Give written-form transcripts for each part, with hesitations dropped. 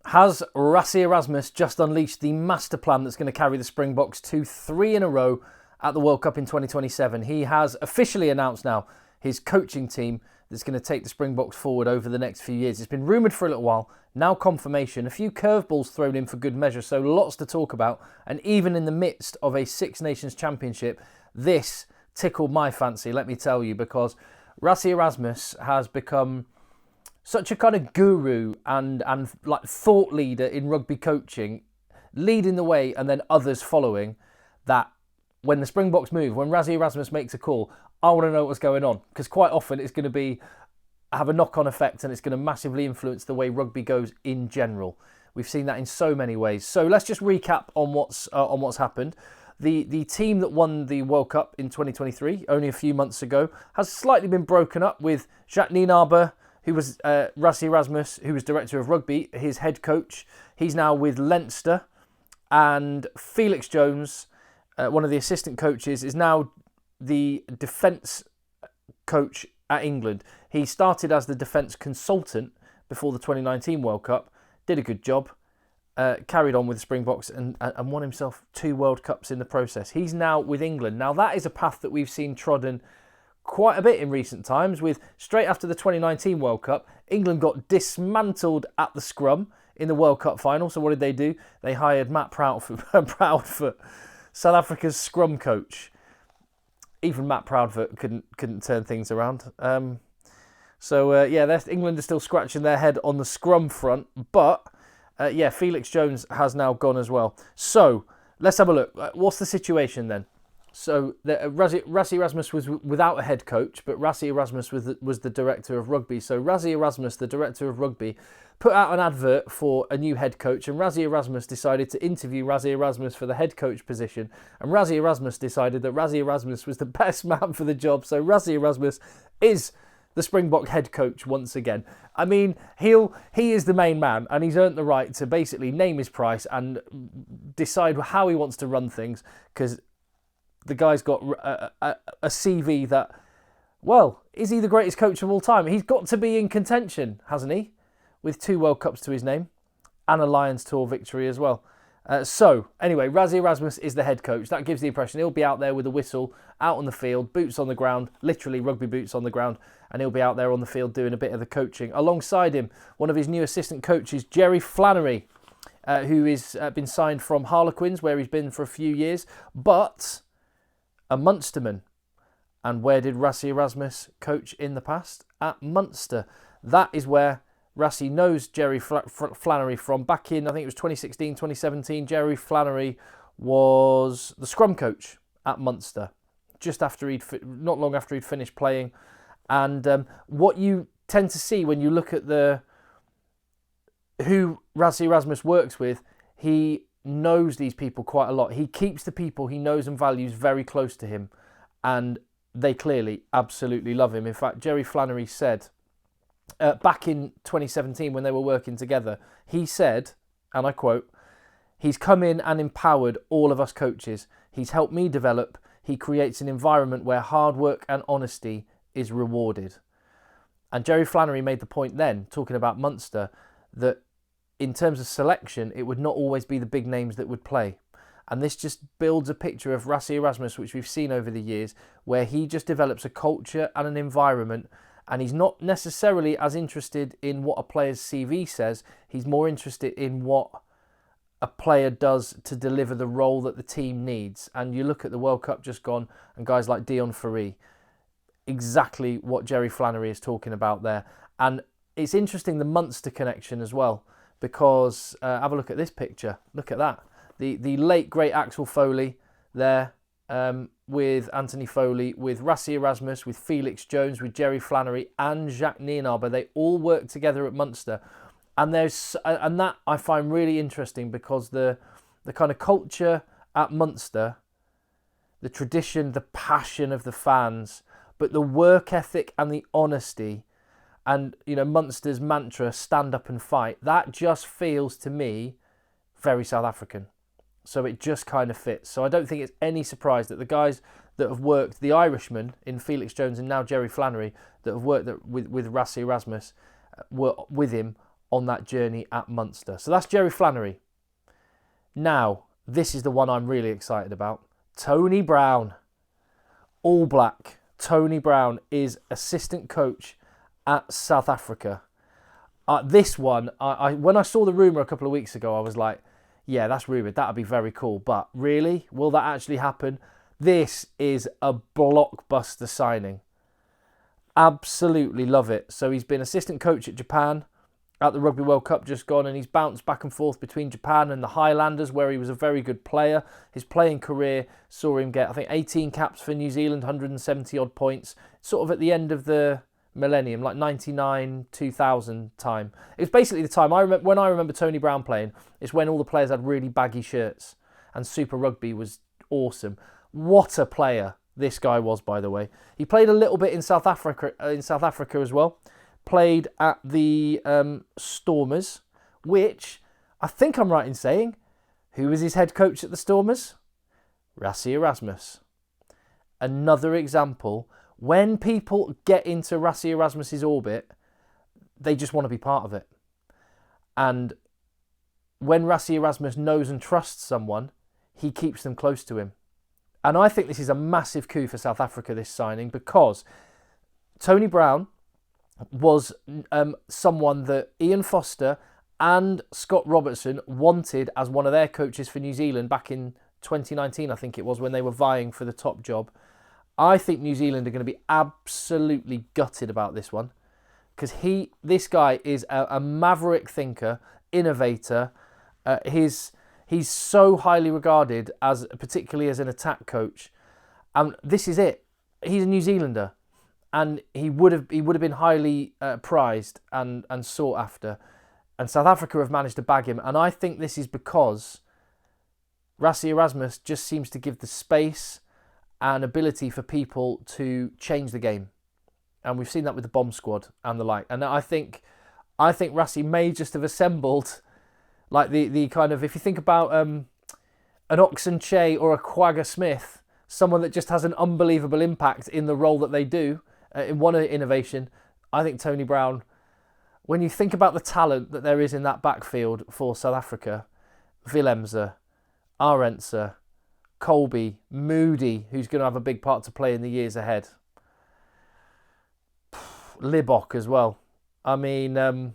Has Rassie Erasmus just unleashed the Masterplan that's going to carry the Springboks to 3 in a row at the World Cup in 2027? He has officially announced now his coaching team that's going to take the Springboks forward over the next few years. It's been rumoured for a little while, now confirmation. A few curveballs thrown in for good measure, so lots to talk about. And even in the midst of a Six Nations Championship, this tickled my fancy, let me tell you, because Rassie Erasmus has become such a kind of guru and like thought leader in rugby coaching, leading the way and then others following, that when the Springboks move, when Rassie Erasmus makes a call, I want to know what's going on, because quite often it's going to have a knock-on effect and it's going to massively influence the way rugby goes in general. We've seen that in so many ways. So let's just recap on what's happened. The team that won the World Cup in 2023, only a few months ago, has slightly been broken up, with Jacques Nienaber, who was Rassie Erasmus, who was director of rugby, his head coach. He's now with Leinster. And Felix Jones, one of the assistant coaches, is now the defence coach at England. He started as the defence consultant before the 2019 World Cup, did a good job, carried on with the Springboks and won himself 2 World Cups in the process. He's now with England. Now that is a path that we've seen trodden quite a bit in recent times, with straight after the 2019 World Cup, England got dismantled at the scrum in the World Cup final. So what did they do? They hired Matt Proudfoot, South Africa's scrum coach. Even Matt Proudfoot couldn't turn things around. England are still scratching their head on the scrum front, but Felix Jones has now gone as well. So let's have a look. What's the situation then? So Rassie Erasmus was without a head coach, but Rassie Erasmus was the director of rugby. So Rassie Erasmus, the director of rugby, put out an advert for a new head coach, and Rassie Erasmus decided to interview Rassie Erasmus for the head coach position. And Rassie Erasmus decided that Rassie Erasmus was the best man for the job. So Rassie Erasmus is the Springbok head coach once again. I mean, he is the main man, and he's earned the right to basically name his price and decide how he wants to run things, because the guy's got a CV that, well, is he the greatest coach of all time? He's got to be in contention, hasn't he? With 2 World Cups to his name and a Lions Tour victory as well. Anyway, Rassie Erasmus is the head coach. That gives the impression he'll be out there with a whistle, out on the field, boots on the ground, literally rugby boots on the ground, and he'll be out there on the field doing a bit of the coaching. Alongside him, one of his new assistant coaches, Gerry Flannery, who is been signed from Harlequins, where he's been for a few years, but a Munsterman. And where did Rassie Erasmus coach in the past? At Munster. That is where Rassie knows Gerry Flannery from. Back in, I think it was 2016, 2017, Gerry Flannery was the scrum coach at Munster, not long after he'd finished playing. And what you tend to see when you look at who Rassie Erasmus works with, he knows these people quite a lot. He keeps the people he knows and values very close to him, and they clearly absolutely love him. In fact, Gerry Flannery said, back in 2017 when they were working together, he said, and I quote, "He's come in and empowered all of us coaches. He's helped me develop. He creates an environment where hard work and honesty is rewarded." And Gerry Flannery made the point then, talking about Munster, that in terms of selection, it would not always be the big names that would play. And this just builds a picture of Rassie Erasmus, which we've seen over the years, where he just develops a culture and an environment, and he's not necessarily as interested in what a player's CV says. He's more interested in what a player does to deliver the role that the team needs. And you look at the World Cup just gone, and guys like Dion Fourie, exactly what Gerry Flannery is talking about there. And it's interesting, the Munster connection as well, because have a look at this picture. Look at that. The late, great Axel Foley there, with Anthony Foley, with Rassie Erasmus, with Felix Jones, with Gerry Flannery and Jacques Nienaber. They all work together at Munster. And that I find really interesting, because the kind of culture at Munster, the tradition, the passion of the fans, but the work ethic and the honesty, and Munster's mantra, stand up and fight, that just feels to me very South African. So it just kind of fits. So I don't think it's any surprise that the guys that have worked, the Irishmen in Felix Jones and now Gerry Flannery, that have worked with Rassie Erasmus, were with him, on that journey at Munster. So that's Jerry Flannery. Now, this is the one I'm really excited about. Tony Brown. All Black. Tony Brown is assistant coach at South Africa. This one, when I saw the rumour a couple of weeks ago, I was like, yeah, that's rumoured. That would be very cool. But really? Will that actually happen? This is a blockbuster signing. Absolutely love it. So he's been assistant coach at Japan at the Rugby World Cup just gone, and he's bounced back and forth between Japan and the Highlanders, where he was a very good player. His playing career saw him get, I think, 18 caps for New Zealand, 170 odd points, sort of at the end of the millennium, like 99, 2000 time. It was basically the time, when I remember Tony Brown playing, it's when all the players had really baggy shirts, and Super Rugby was awesome. What a player this guy was, by the way. He played a little bit in South Africa as well. Played at the Stormers, which I think I'm right in saying, who was his head coach at the Stormers? Rassie Erasmus. Another example, when people get into Rassie Erasmus's orbit, they just want to be part of it. And when Rassie Erasmus knows and trusts someone, he keeps them close to him. And I think this is a massive coup for South Africa, this signing, because Tony Brown was someone that Ian Foster and Scott Robertson wanted as one of their coaches for New Zealand back in 2019, I think it was, when they were vying for the top job. I think New Zealand are going to be absolutely gutted about this one, because this guy is a maverick thinker, innovator. He's so highly regarded, particularly as an attack coach. And this is it. He's a New Zealander. And he would have been highly prized and sought after. And South Africa have managed to bag him. And I think this is because Rassie Erasmus just seems to give the space and ability for people to change the game. And we've seen that with the bomb squad and the like. And I think Rassie may just have assembled, like the kind of, if you think about an Oxen Che or a Quagga Smith, someone that just has an unbelievable impact in the role that they do, in one innovation. I think Tony Brown, when you think about the talent that there is in that backfield for South Africa, Willemse, Arendse, Colby, Moody, who's going to have a big part to play in the years ahead. Libbok as well. I mean,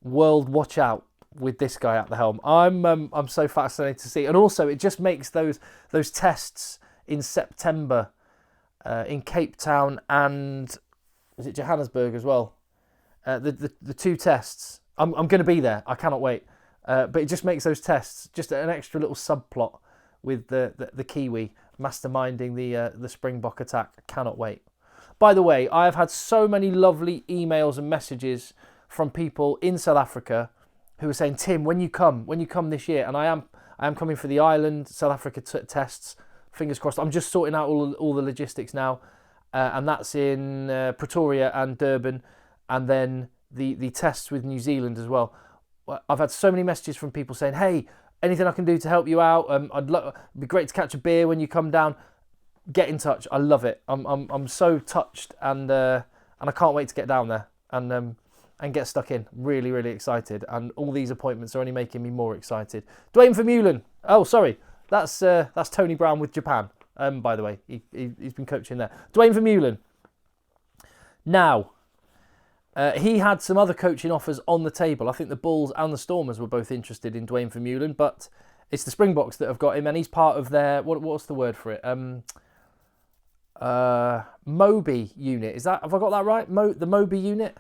world watch out with this guy at the helm. I'm so fascinated to see. And also, it just makes those tests in September in Cape Town and is it Johannesburg as well? The two tests. I'm going to be there. I cannot wait. But it just makes those tests just an extra little subplot with the Kiwi masterminding the Springbok attack. I cannot wait. By the way, I have had so many lovely emails and messages from people in South Africa who are saying, Tim, when you come this year, and I am coming for the Ireland South Africa tests. Fingers crossed. I'm just sorting out all the logistics now, and that's in Pretoria and Durban, and then the tests with New Zealand as well. I've had so many messages from people saying, "Hey, anything I can do to help you out? It'd be great to catch a beer when you come down. Get in touch. I love it. I'm so touched, and I can't wait to get down there and get stuck in. Really, really excited. And all these appointments are only making me more excited. Dwayne van Muen. Oh, sorry. That's Tony Brown with Japan. By the way, he's been coaching there. Dwayne van Muen. Now, he had some other coaching offers on the table. I think the Bulls and the Stormers were both interested in Dwayne van Muen, but it's the Springboks that have got him, and he's part of their what's the word for it? Moby unit. Have I got that right? The Moby unit.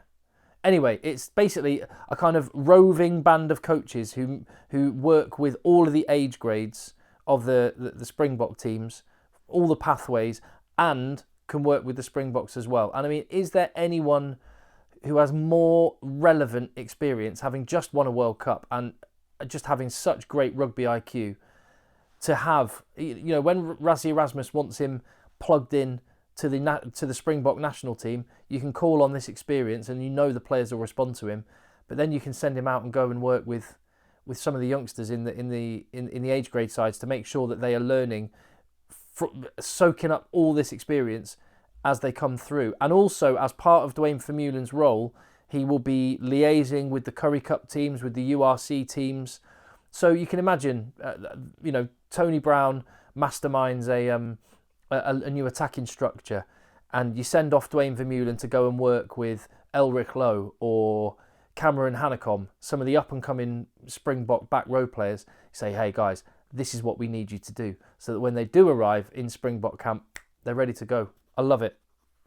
Anyway, it's basically a kind of roving band of coaches who work with all of the age grades of the Springbok teams, all the pathways, and can work with the Springboks as well. And I mean, is there anyone who has more relevant experience, having just won a World Cup and just having such great rugby IQ, to have, when Rassie Erasmus wants him plugged in to the Springbok national team, you can call on this experience and the players will respond to him. But then you can send him out and go and work with some of the youngsters in the age grade sides to make sure that they are learning, soaking up all this experience as they come through. And also, as part of Dwayne van Muen's role, He will be liaising with the Currie Cup teams, with the URC teams. So you can imagine, Tony Brown masterminds a new attacking structure, and you send off Dwayne van Muen to go and work with Elric Lowe or Cameron Hanekom, some of the up-and-coming Springbok back row players. Say, hey guys, this is what we need you to do, so that when they do arrive in Springbok camp, they're ready to go. I love it.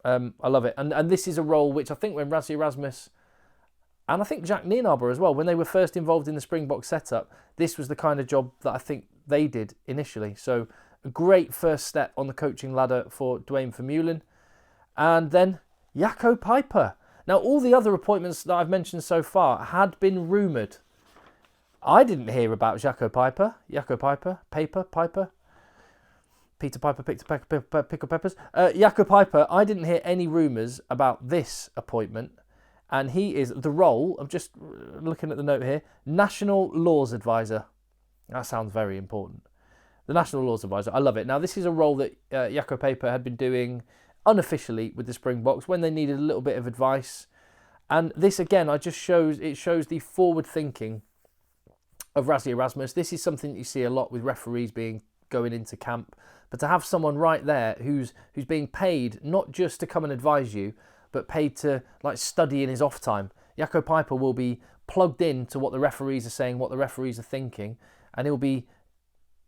I love it. And this is a role which I think when Rassie Erasmus, and I think Jacques Nienaber as well, when they were first involved in the Springbok setup, this was the kind of job that I think they did initially. So a great first step on the coaching ladder for Dwayne van Muen. And then Yako Piper. Now, all the other appointments that I've mentioned so far had been rumoured. I didn't hear about Yako Piper. Peter Piper picked a pickle peppers. Yako Piper, I didn't hear any rumours about this appointment. And he is the role, I'm just looking at the note here, National Laws Advisor. That sounds very important. The National Laws Advisor, I love it. Now, this is a role that Yako Piper had been doing unofficially with the Springboks when they needed a little bit of advice. And this, again, shows the forward thinking of Rassie Erasmus. This is something that you see a lot with referees going into camp. But to have someone right there who's being paid not just to come and advise you, but paid to study in his off time. Yako Piper will be plugged in to what the referees are saying, what the referees are thinking, and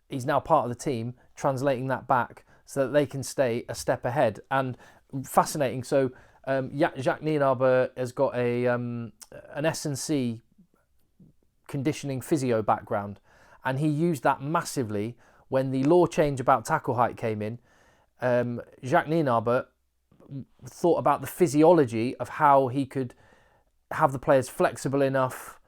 he's now part of the team, translating that back so that they can stay a step ahead. And fascinating. So Jacques Nienaber has got an S&C conditioning physio background, and he used that massively when the law change about tackle height came in. Jacques Nienaber thought about the physiology of how he could have the players flexible enough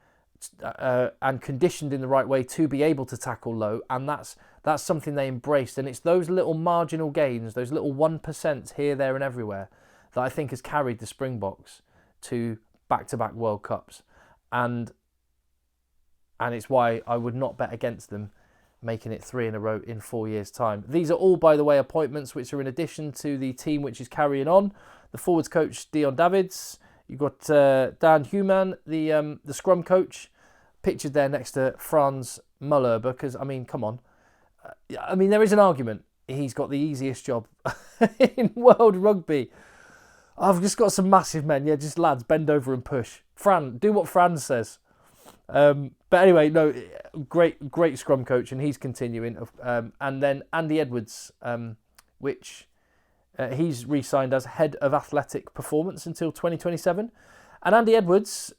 and conditioned in the right way to be able to tackle low, and that's something they embraced. And it's those little marginal gains, those little 1% here, there and everywhere, that I think has carried the Springboks to back-to-back World Cups, and it's why I would not bet against them making it 3 in a row in 4 years' time. These are all, by the way, appointments which are in addition to the team which is carrying on. The forwards coach, Dion Davids. You've got Dan Human, the scrum coach, pictured there next to Franz Muller, because, I mean, come on. There is an argument. He's got the easiest job in world rugby. I've just got some massive men. Yeah, just lads, bend over and push. Fran, do what Franz says. But anyway, no, great scrum coach, and he's continuing. And then Andy Edwards, which he's re-signed as head of athletic performance until 2027. And Andy Edwards,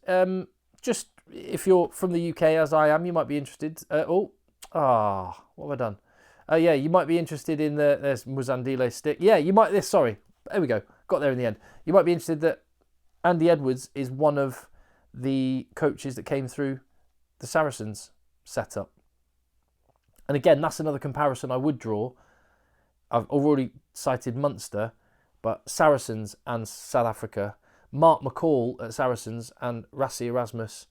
just if you're from the UK as I am, you might be interested. What have I done? Yeah, you might be interested in there's Muzandile stick. Yeah, you might. Sorry, there we go. Got there in the end. You might be interested that Andy Edwards is one of the coaches that came through the Saracens setup. And again, that's another comparison I would draw. I've already cited Munster, but Saracens and South Africa. Mark McCall at Saracens and Rassie Erasmus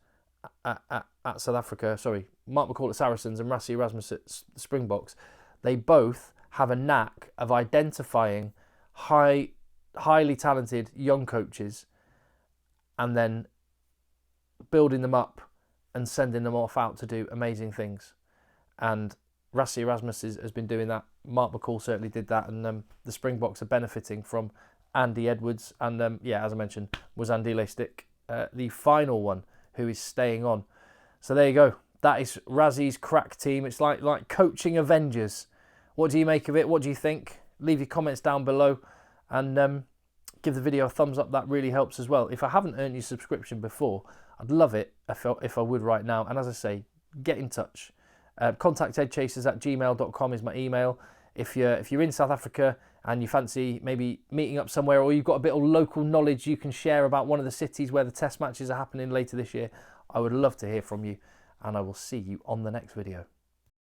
at South Africa. Sorry, Mark McCall at Saracens and Rassie Erasmus at Springboks. They both have a knack of identifying highly talented young coaches and then building them up and sending them off out to do amazing things. And Rassie Erasmus has been doing that. Mark McCall certainly did that, and the Springboks are benefiting from Andy Edwards and, as I mentioned, Muzandile Stick, the final one, who is staying on. So there you go. That is Rassie's crack team. It's like coaching Avengers. What do you make of it? What do you think? Leave your comments down below, and give the video a thumbs up. That really helps as well. If I haven't earned your subscription before, I'd love it if I would right now. And as I say, get in touch. Contactheadchasers@gmail.com is my email. If you're in South Africa and you fancy maybe meeting up somewhere, or you've got a bit of local knowledge you can share about one of the cities where the test matches are happening later this year, I would love to hear from you, and I will see you on the next video.